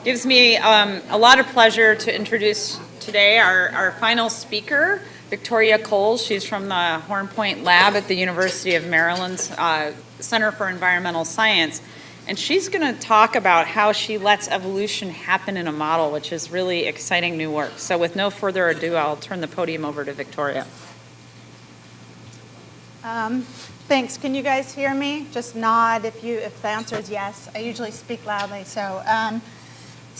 Gives me a lot of pleasure to introduce today our final speaker, Victoria Coles. She's from the Horn Point Lab at the University of Maryland's Center for Environmental Science. And she's going to talk about how she lets evolution happen in a model, which is really exciting new work. So with no further ado, I'll turn the podium over to Victoria. Thanks. Can you guys hear me? Just nod if the answer is yes. I usually speak loudly, so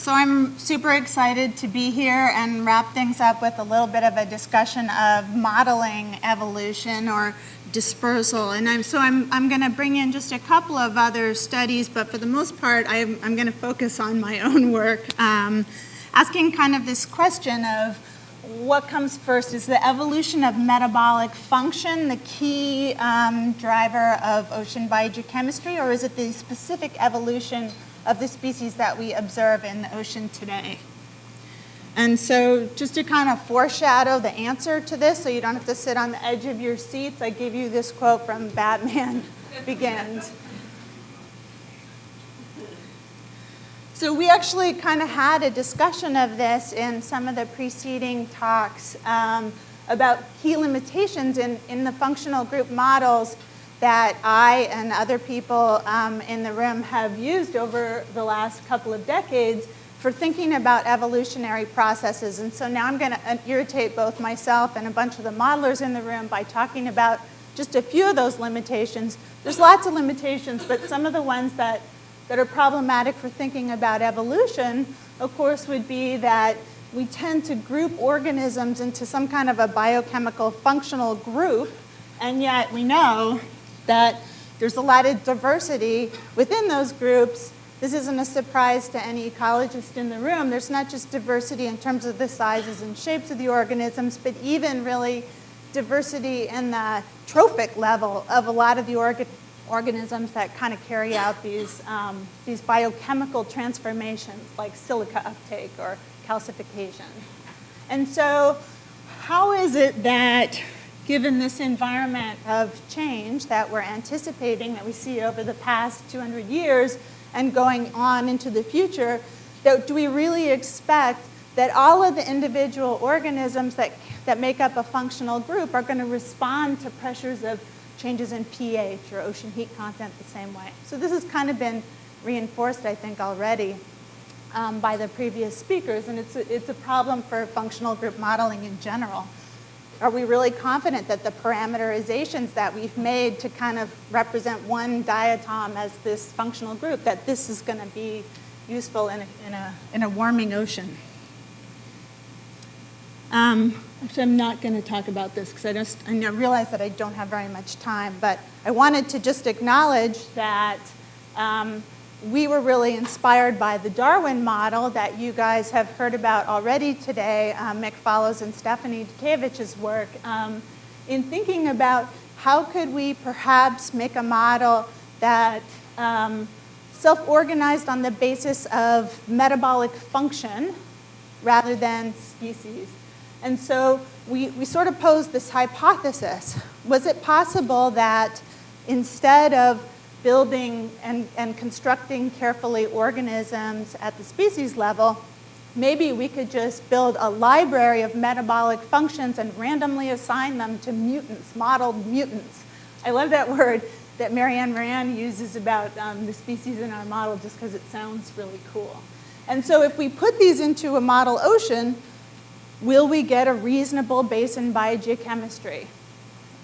I'm super excited to be here and wrap things up with a little bit of a discussion of modeling evolution or dispersal. And I'm going to bring in just a couple of other studies, but for the most part, I'm going to focus on my own work, asking kind of this question of what comes first. Is the evolution of metabolic function the key driver of ocean biogeochemistry, or is it the specific evolution of the species that we observe in the ocean today? And so just to kind of foreshadow the answer to this, so you don't have to sit on the edge of your seats, I give you this quote from Batman Begins. So we actually kind of had a discussion of this in some of the preceding talks about key limitations in the functional group models that I and other people in the room have used over the last couple of decades for thinking about evolutionary processes. And so now I'm going to irritate both myself and a bunch of the modelers in the room by talking about just a few of those limitations. There's lots of limitations, but some of the ones that are problematic for thinking about evolution, of course, would be that we tend to group organisms into some kind of a biochemical functional group, and yet we know that there's a lot of diversity within those groups. This isn't a surprise to any ecologist in the room. There's not just diversity in terms of the sizes and shapes of the organisms, but even really diversity in the trophic level of a lot of the organisms that kind of carry out these biochemical transformations like silica uptake or calcification. And so how is it that, given this environment of change that we're anticipating, that we see over the past 200 years and going on into the future, that do we really expect that all of the individual organisms that make up a functional group are going to respond to pressures of changes in pH or ocean heat content the same way? So this has kind of been reinforced, I think, already by the previous speakers, and it's a problem for functional group modeling in general. Are we really confident that the parameterizations that we've made to kind of represent one diatom as this functional group, that this is going to be useful in a warming ocean? Actually, I'm not going to talk about this because I realize that I don't have very much time, but I wanted to just acknowledge that we were really inspired by the Darwin model that you guys have heard about already today, Mick Follows and Stephanie Dukiewicz's work, in thinking about how could we perhaps make a model that self-organized on the basis of metabolic function rather than species. And so we sort of posed this hypothesis. Was it possible that instead of building and constructing carefully organisms at the species level, maybe we could just build a library of metabolic functions and randomly assign them to mutants, modeled mutants. I love that word that Marianne Moran uses about the species in our model just because it sounds really cool. And so if we put these into a model ocean, will we get a reasonable basin biogeochemistry?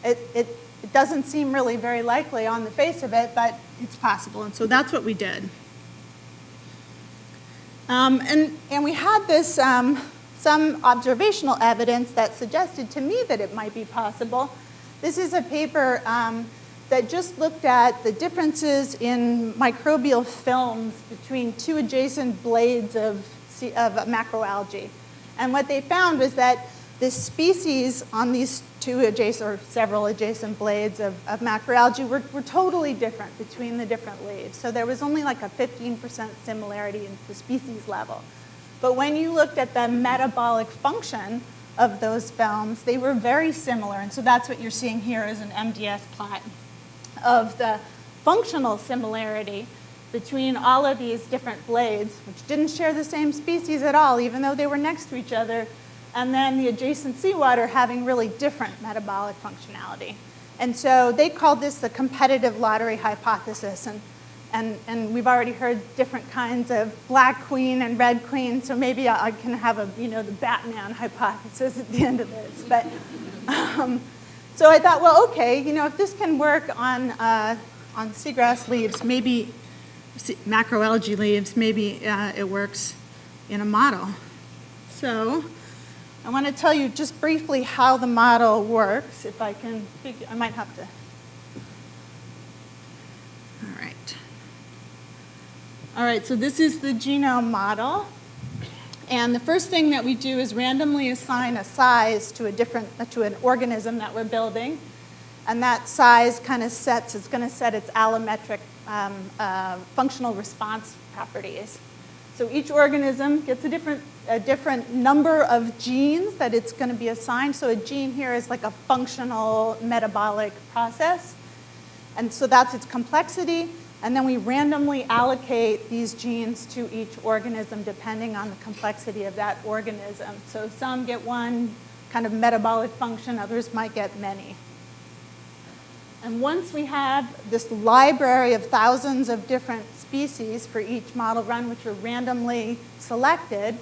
It doesn't seem really very likely on the face of it, but it's possible. And so that's what we did. And we had this, some observational evidence that suggested to me that it might be possible. This is a paper that just looked at the differences in microbial films between two adjacent blades of macroalgae. And what they found was that the species on these two adjacent or several adjacent blades of macroalgae were totally different between the different leaves. So there was only like a 15% similarity in the species level. But when you looked at the metabolic function of those films, they were very similar. And so that's what you're seeing here is an MDS plot of the functional similarity between all of these different blades, which didn't share the same species at all, even though they were next to each other, and then the adjacent seawater having really different metabolic functionality. And so they called this the competitive lottery hypothesis. And we've already heard different kinds of black queen and red queen, so maybe I can have the Batman hypothesis at the end of this. But so I thought, well, okay, if this can work on seagrass leaves, maybe macroalgae leaves, maybe it works in a model. So I want to tell you just briefly how the model works. If I can figure, I might have to. All right, so this is the genome model. And the first thing that we do is randomly assign a size to an organism that we're building. And that size kind of it's going to set its allometric functional response properties. So each organism gets a different number of genes that it's going to be assigned. So a gene here is like a functional metabolic process. And so that's its complexity. And then we randomly allocate these genes to each organism depending on the complexity of that organism. So some get one kind of metabolic function, others might get many. And once we have this library of thousands of different species for each model run, which are randomly selected,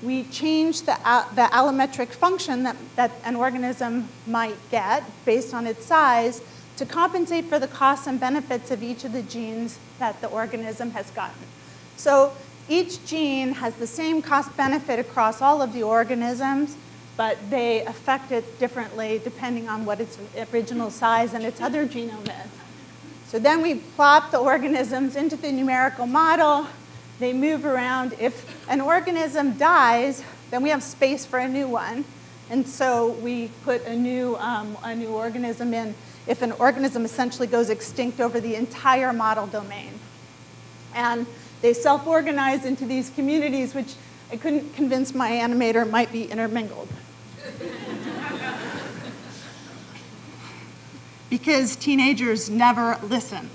we change the allometric function that an organism might get based on its size to compensate for the costs and benefits of each of the genes that the organism has gotten. So each gene has the same cost benefit across all of the organisms, but they affect it differently depending on what its original size and its other genome is. So then we plop the organisms into the numerical model. They move around. If an organism dies, then we have space for a new one. And so we put a new organism in if an organism essentially goes extinct over the entire model domain. And they self-organize into these communities, which I couldn't convince my animator might be intermingled. Because teenagers never listen.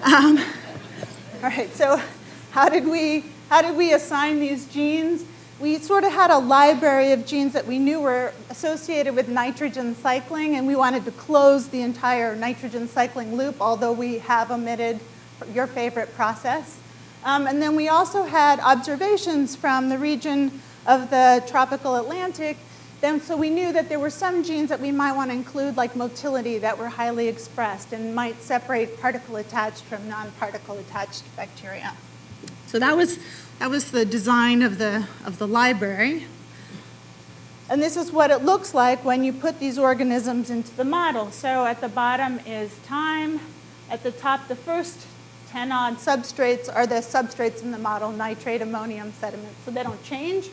All right, so how did we assign these genes? We sort of had a library of genes that we knew were associated with nitrogen cycling, and we wanted to close the entire nitrogen cycling loop, although we have omitted your favorite process. And then we also had observations from the region of the tropical Atlantic. So we knew that there were some genes that we might want to include, like motility, that were highly expressed and might separate particle-attached from non-particle-attached bacteria. So that was the design of the library. And this is what it looks like when you put these organisms into the model. So at the bottom is time. At the top, the first 10-odd substrates are the substrates in the model, nitrate, ammonium, sediment, so they don't change.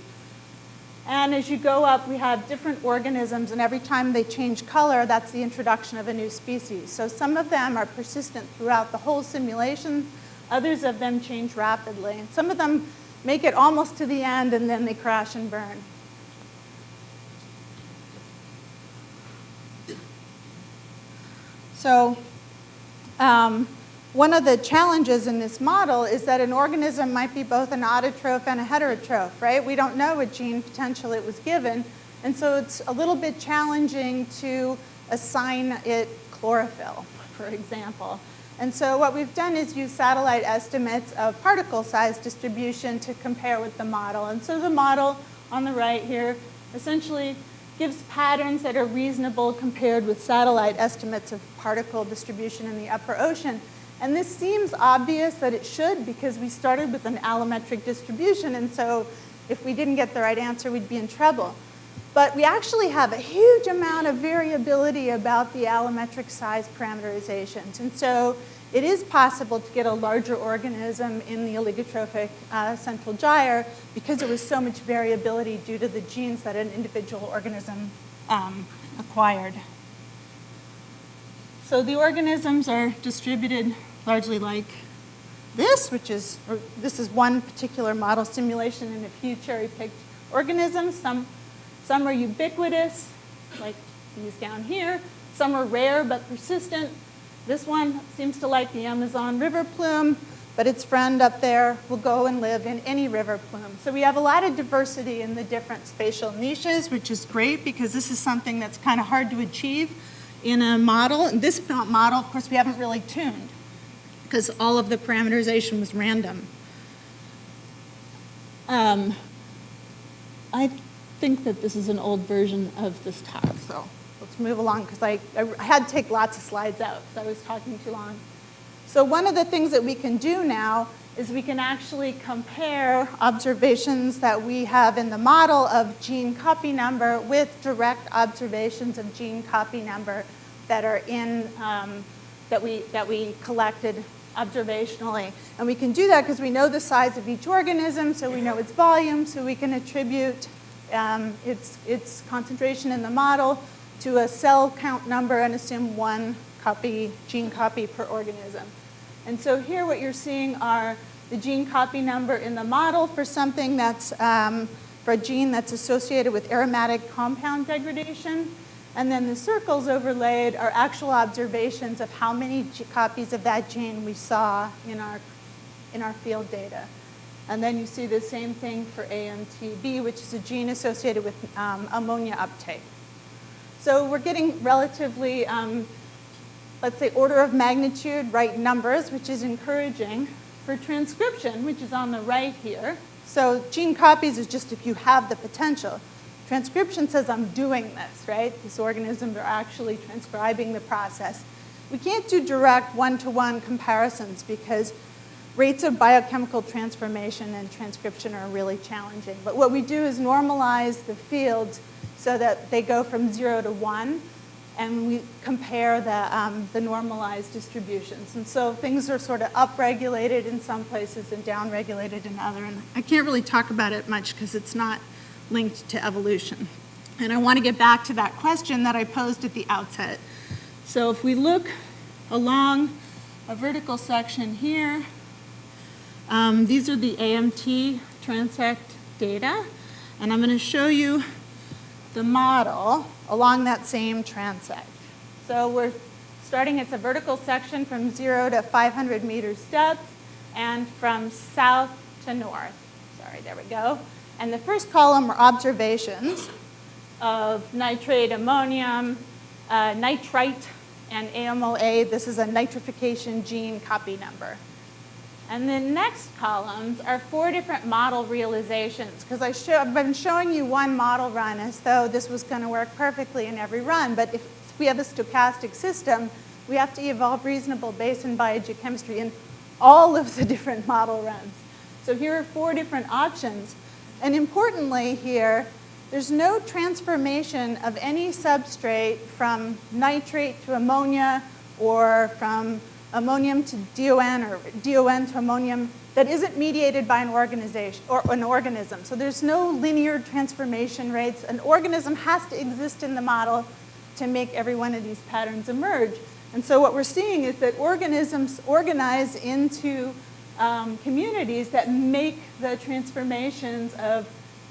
And as you go up, we have different organisms, and every time they change color, that's the introduction of a new species. So some of them are persistent throughout the whole simulation. Others of them change rapidly. And some of them make it almost to the end, and then they crash and burn. So one of the challenges in this model is that an organism might be both an autotroph and a heterotroph, right? We don't know what gene potential it was given, and so it's a little bit challenging to assign it chlorophyll, for example. And so what we've done is use satellite estimates of particle size distribution to compare with the model. And so the model on the right here essentially gives patterns that are reasonable compared with satellite estimates of particle distribution in the upper ocean. And this seems obvious that it should, because we started with an allometric distribution, and so if we didn't get the right answer, we'd be in trouble. But we actually have a huge amount of variability about the allometric size parameterizations. And so it is possible to get a larger organism in the oligotrophic central gyre because there was so much variability due to the genes that an individual organism acquired. So the organisms are distributed largely like this, this is one particular model simulation and a few cherry-picked organisms. Some are ubiquitous, like these down here. Some are rare but persistent. This one seems to like the Amazon river plume, but its friend up there will go and live in any river plume. So we have a lot of diversity in the different spatial niches, which is great because this is something that's kind of hard to achieve in a model. And this model, of course, we haven't really tuned because all of the parameterization was random. I think that this is an old version of this talk, so let's move along because I had to take lots of slides out because I was talking too long. So one of the things that we can do now is we can actually compare observations that we have in the model of gene copy number with direct observations of gene copy number that are in, that we collected observationally. And we can do that because we know the size of each organism, so we know its volume, so we can attribute its concentration in the model to a cell count number and assume one gene copy per organism. And so here what you're seeing are the gene copy number in the model for something that's, for a gene that's associated with aromatic compound degradation. And then the circles overlaid are actual observations of how many copies of that gene we saw in our field data. And then you see the same thing for AMTB, which is a gene associated with ammonia uptake. So we're getting relatively, let's say, order of magnitude right numbers, which is encouraging. For transcription, which is on the right here, so gene copies is just if you have the potential. Transcription says I'm doing this, right? These organisms are actually transcribing the process. We can't do direct one-to-one comparisons because rates of biochemical transformation and transcription are really challenging. But what we do is normalize the fields so that they go from 0 to 1, and we compare the normalized distributions. And so things are sort of upregulated in some places and downregulated in other. And I can't really talk about it much because it's not linked to evolution. And I want to get back to that question that I posed at the outset. So if we look along a vertical section here, these are the AMT transect data. And I'm going to show you the model along that same transect. So we're starting at the vertical section from 0 to 500 meters depth and from south to north. Sorry, there we go. And the first column are observations of nitrate, ammonium, nitrite, and AMOA. This is a nitrification gene copy number. And the next columns are 4 different model realizations, because I've been showing you one model run as though this was going to work perfectly in every run. But if we have a stochastic system, we have to evolve reasonable basin biogeochemistry in all of the different model runs. So here are 4 different options. And importantly here, there's no transformation of any substrate from nitrate to ammonia or from ammonium to DON or DON to ammonium that isn't mediated by an organization or an organism. So there's no linear transformation rates. An organism has to exist in the model to make every one of these patterns emerge. And so what we're seeing is that organisms organize into communities that make the transformations of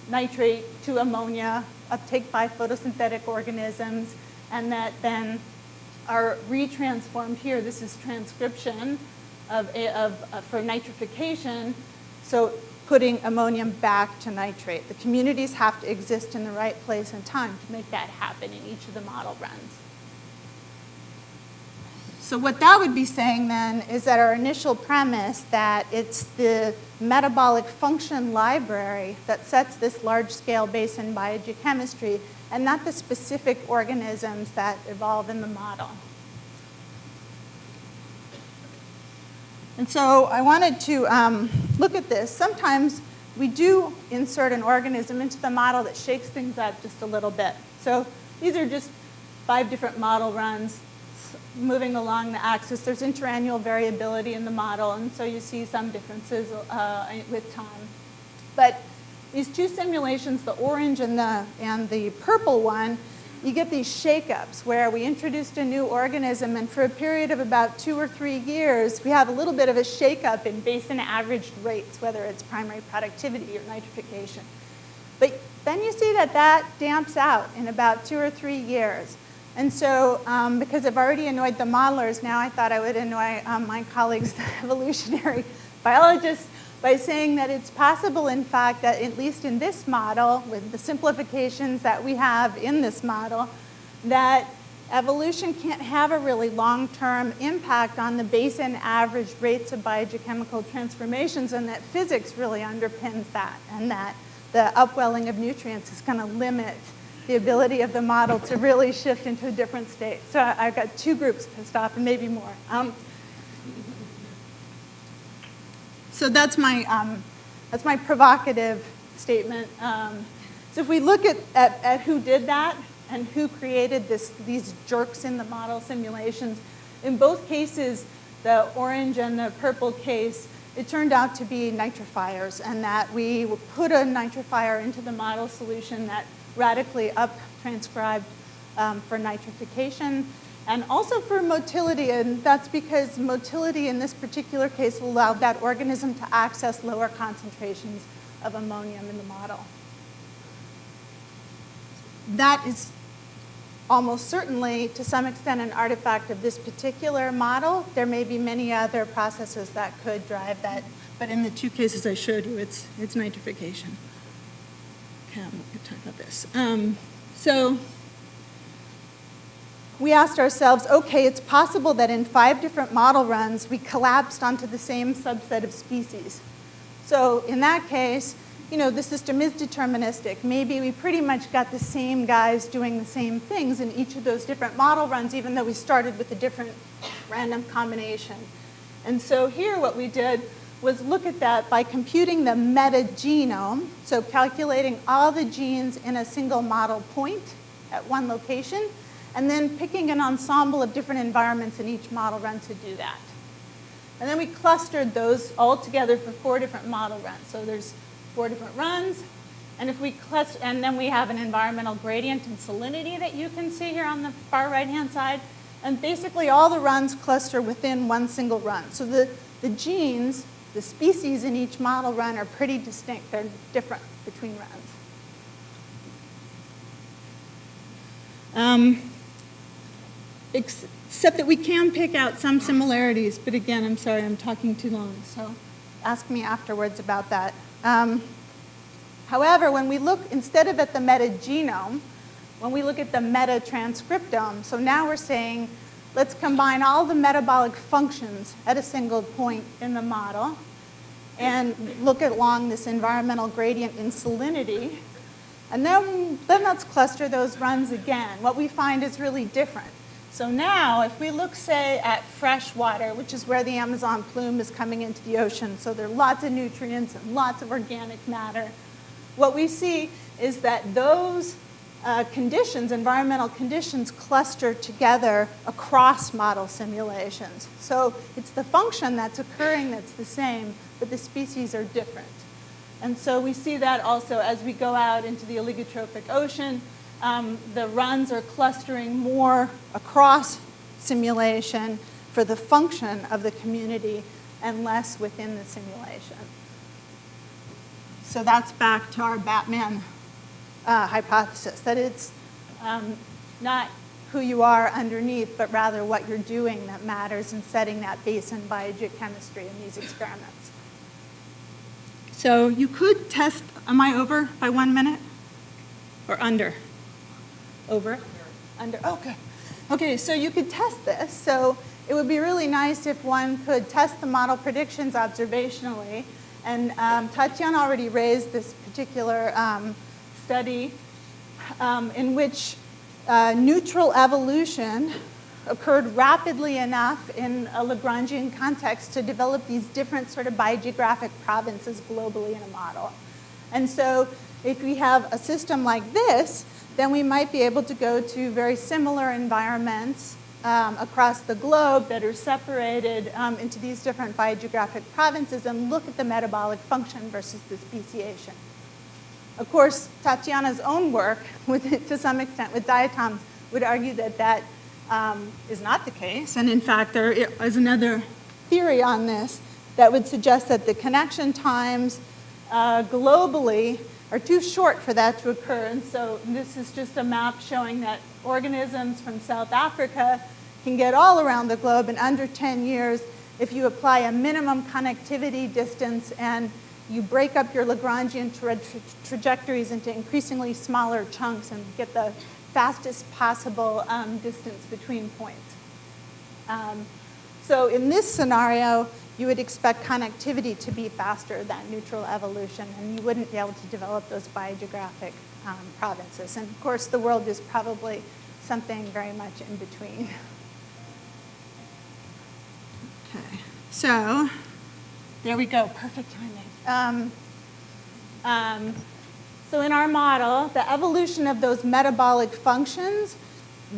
nitrate to ammonia uptake by photosynthetic organisms, and that then are retransformed here. This is transcription for nitrification, so putting ammonium back to nitrate. The communities have to exist in the right place and time to make that happen in each of the model runs. So what that would be saying then is that our initial premise that it's the metabolic function library that sets this large-scale basin biogeochemistry and not the specific organisms that evolve in the model. And so I wanted to look at this. Sometimes we do insert an organism into the model that shakes things up just a little bit. So these are just 5 different model runs moving along the axis. There's interannual variability in the model, and so you see some differences with time. But these 2 simulations, the orange and the purple one, you get these shakeups where we introduced a new organism, and for a period of about 2 or 3 years, we have a little bit of a shakeup in basin averaged rates, whether it's primary productivity or nitrification. But then you see that that damps out in about 2 or 3 years. And so because I've already annoyed the modelers, now I thought I would annoy my colleagues, the evolutionary biologists, by saying that it's possible, in fact, that at least in this model, with the simplifications that we have in this model, that evolution can't have a really long-term impact on the basin average rates of biogeochemical transformations, and that physics really underpins that, and that the upwelling of nutrients is going to limit the ability of the model to really shift into a different state. So I've got two groups pissed off, and maybe more. So that's my provocative statement. So if we look at who did that and who created these jerks in the model simulations, in both cases, the orange and the purple case, it turned out to be nitrifiers, and that we put a nitrifier into the model solution that radically up-transcribed for nitrification, and also for motility, and that's because motility in this particular case will allow that organism to access lower concentrations of ammonium in the model. That is almost certainly, to some extent, an artifact of this particular model. There may be many other processes that could drive that, but in the two cases I showed you, it's nitrification. Okay, I'm going to talk about this. So we asked ourselves, okay, it's possible that in 5 different model runs, we collapsed onto the same subset of species. So in that case, the system is deterministic. Maybe we pretty much got the same guys doing the same things in each of those different model runs, even though we started with a different random combination. And so here what we did was look at that by computing the metagenome, so calculating all the genes in a single model point at one location, and then picking an ensemble of different environments in each model run to do that. And then we clustered those all together for 4 different model runs. So there's 4 different runs, and if we cluster, and then we have an environmental gradient and salinity that you can see here on the far right-hand side, and basically all the runs cluster within one single run. So the genes, the species in each model run are pretty distinct. They're different between runs. Except that we can pick out some similarities, but again, I'm sorry, I'm talking too long, so ask me afterwards about that. However, when we look, instead of at the metagenome, when we look at the metatranscriptome, so now we're saying, let's combine all the metabolic functions at a single point in the model and look along this environmental gradient in salinity. And then let's cluster those runs again. What we find is really different. So now, if we look, say, at fresh water, which is where the Amazon plume is coming into the ocean, so there are lots of nutrients and lots of organic matter, what we see is that those conditions, environmental conditions, cluster together across model simulations. So it's the function that's occurring that's the same, but the species are different. And so we see that also as we go out into the oligotrophic ocean. The runs are clustering more across simulation for the function of the community and less within the simulation. So that's back to our Batman hypothesis, that it's not who you are underneath, but rather what you're doing that matters in setting that basin biogeochemistry in these experiments. So you could test, am I over by 1 minute? Or under? Over? Under, oh, good. Okay, so you could test this. So it would be really nice if one could test the model predictions observationally. And Tatiana already raised this particular study in which neutral evolution occurred rapidly enough in a Lagrangian context to develop these different sort of biogeographic provinces globally in a model. And so if we have a system like this, then we might be able to go to very similar environments across the globe that are separated into these different biogeographic provinces and look at the metabolic function versus the speciation. Of course, Tatiana's own work, to some extent with diatoms, would argue that that is not the case. And in fact, there is another theory on this that would suggest that the connection times globally are too short for that to occur. And so this is just a map showing that organisms from South Africa can get all around the globe in under 10 years if you apply a minimum connectivity distance and you break up your Lagrangian trajectories into increasingly smaller chunks and get the fastest possible distance between points. So in this scenario, you would expect connectivity to be faster than neutral evolution, and you wouldn't be able to develop those biogeographic provinces. And of course, the world is probably something very much in between. Okay, so there we go, perfect timing. So in our model, the evolution of those metabolic functions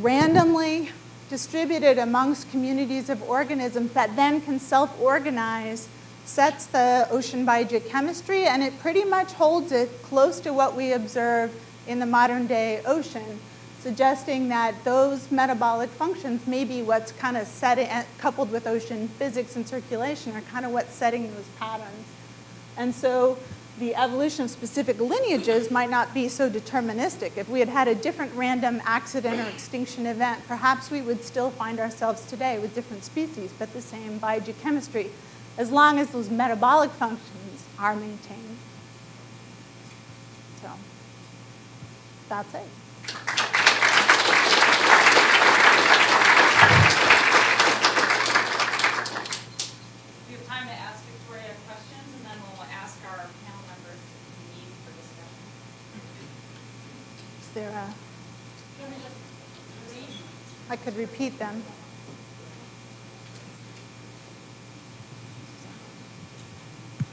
randomly distributed amongst communities of organisms that then can self-organize sets the ocean biogeochemistry, and it pretty much holds it close to what we observe in the modern day ocean, suggesting that those metabolic functions may be what's kind of setting, coupled with ocean physics and circulation, are kind of what's setting those patterns. And so the evolution of specific lineages might not be so deterministic. If we had had a different random accident or extinction event, perhaps we would still find ourselves today with different species, but the same biogeochemistry, as long as those metabolic functions are maintained. So that's it. We have time to ask Victoria questions, and then we'll ask our panel members if we need for discussion. Is there a... I could repeat them.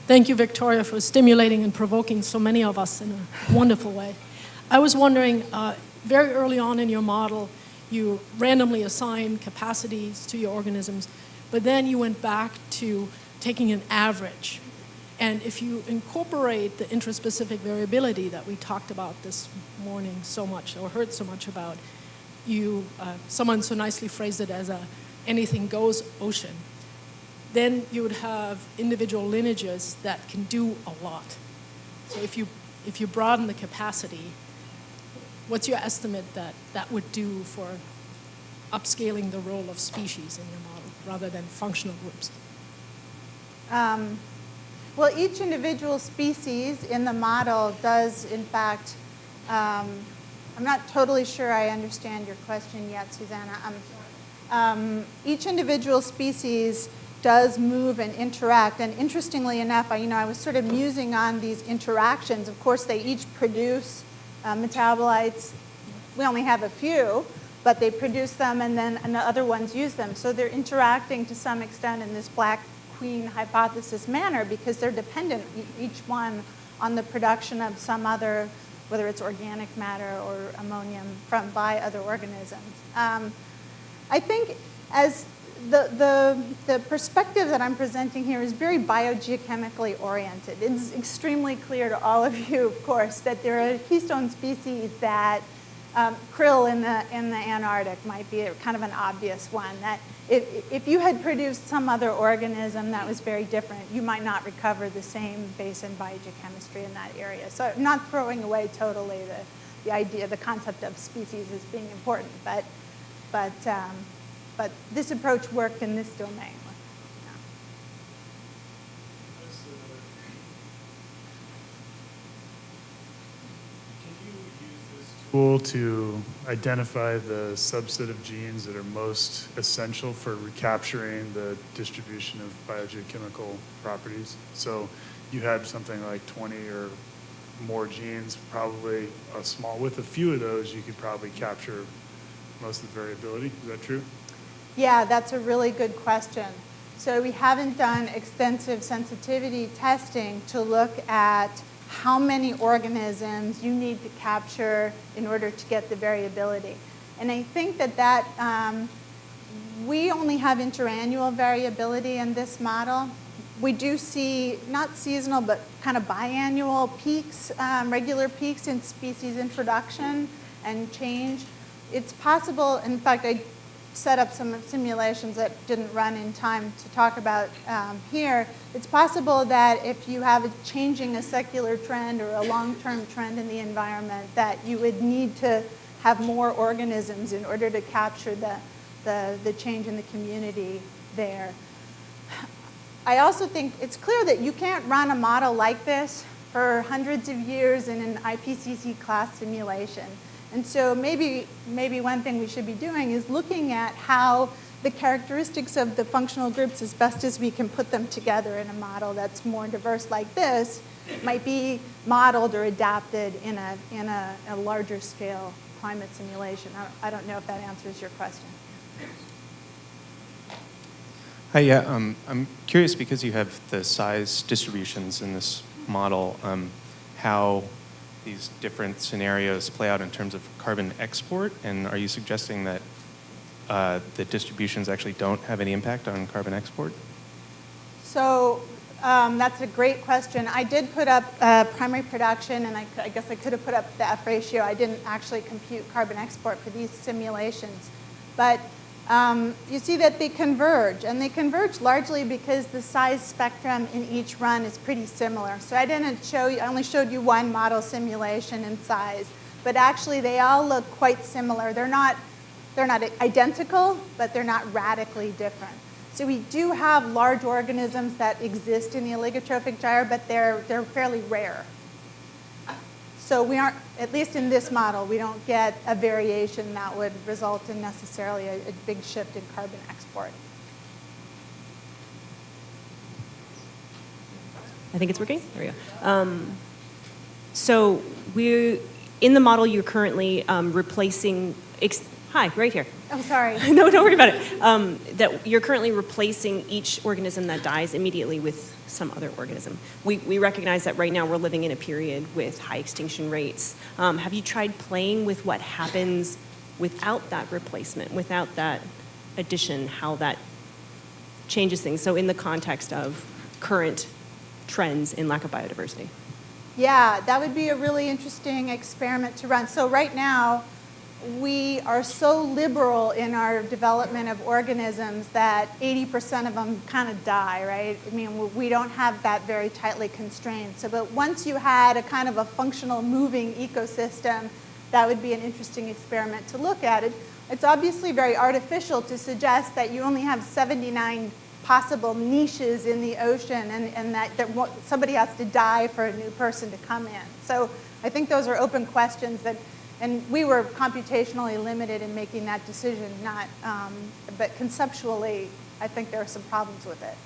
Thank you, Victoria, for stimulating and provoking so many of us in a wonderful way. I was wondering, very early on in your model, you randomly assigned capacities to your organisms, but then you went back to taking an average. And if you incorporate the intraspecific variability that we talked about this morning so much, or heard so much about, someone so nicely phrased it as a anything goes ocean, then you would have individual lineages that can do a lot. So if you broaden the capacity, what's your estimate that would do for upscaling the role of species in your model rather than functional groups? Well, each individual species in the model does, in fact, I'm not totally sure I understand your question yet, Susanna. Each individual species does move and interact, and interestingly enough, I was sort of musing on these interactions. Of course, they each produce metabolites. We only have a few, but they produce them, and then the other ones use them. So they're interacting to some extent in this black queen hypothesis manner because they're dependent, each one, on the production of some other, whether it's organic matter or ammonium by other organisms. I think as the perspective that I'm presenting here is very biogeochemically oriented. It's extremely clear to all of you, of course, that there are keystone species that krill in the Antarctic might be kind of an obvious one. That if you had produced some other organism that was very different, you might not recover the same basin biogeochemistry in that area. So I'm not throwing away totally the idea, the concept of species as being important, but this approach worked in this domain. Yeah. Can you use this tool to identify the subset of genes that are most essential for recapturing the distribution of biogeochemical properties? So you had something like 20 or more genes, probably with a few of those, you could probably capture most of the variability. Is that true? Yeah, that's a really good question. So we haven't done extensive sensitivity testing to look at how many organisms you need to capture in order to get the variability. And I think that we only have interannual variability in this model. We do see, not seasonal, but kind of biannual peaks, regular peaks in species introduction and change. It's possible, in fact, set up some simulations that didn't run in time to talk about here. It's possible that if you have a secular trend or a long-term trend in the environment, that you would need to have more organisms in order to capture the change in the community there. I also think it's clear that you can't run a model like this for hundreds of years in an IPCC class simulation. And so maybe one thing we should be doing is looking at how the characteristics of the functional groups, as best as we can put them together in a model that's more diverse like this, might be modeled or adapted in a larger scale climate simulation. I don't know if that answers your question. Hi, yeah, I'm curious because you have the size distributions in this model, how these different scenarios play out in terms of carbon export, and are you suggesting that the distributions actually don't have any impact on carbon export? So that's a great question. I did put up primary production, and I guess I could have put up the F ratio. I didn't actually compute carbon export for these simulations. But you see that they converge, and they converge largely because the size spectrum in each run is pretty similar. So I didn't show you, I only showed you one model simulation in size, but actually they all look quite similar. They're not identical, but they're not radically different. So we do have large organisms that exist in the oligotrophic gyre, but they're fairly rare. So we aren't, at least in this model, we don't get a variation that would result in necessarily a big shift in carbon export. I think it's working. There we go. So in the model, you're currently replacing. Hi, right here. Oh, sorry. No, don't worry about it. That you're currently replacing each organism that dies immediately with some other organism. We recognize that right now we're living in a period with high extinction rates. Have you tried playing with what happens without that replacement, without that addition, how that changes things? So in the context of current trends in lack of biodiversity. Yeah, that would be a really interesting experiment to run. So right now, we are so liberal in our development of organisms that 80% of them kind of die, right? I mean, we don't have that very tightly constrained. So, but once you had a kind of a functional moving ecosystem, that would be an interesting experiment to look at. It's obviously very artificial to suggest that you only have 79 possible niches in the ocean and that somebody has to die for a new person to come in. So I think those are open questions that. And we were computationally limited in making that decision, but conceptually, I think there are some problems with it.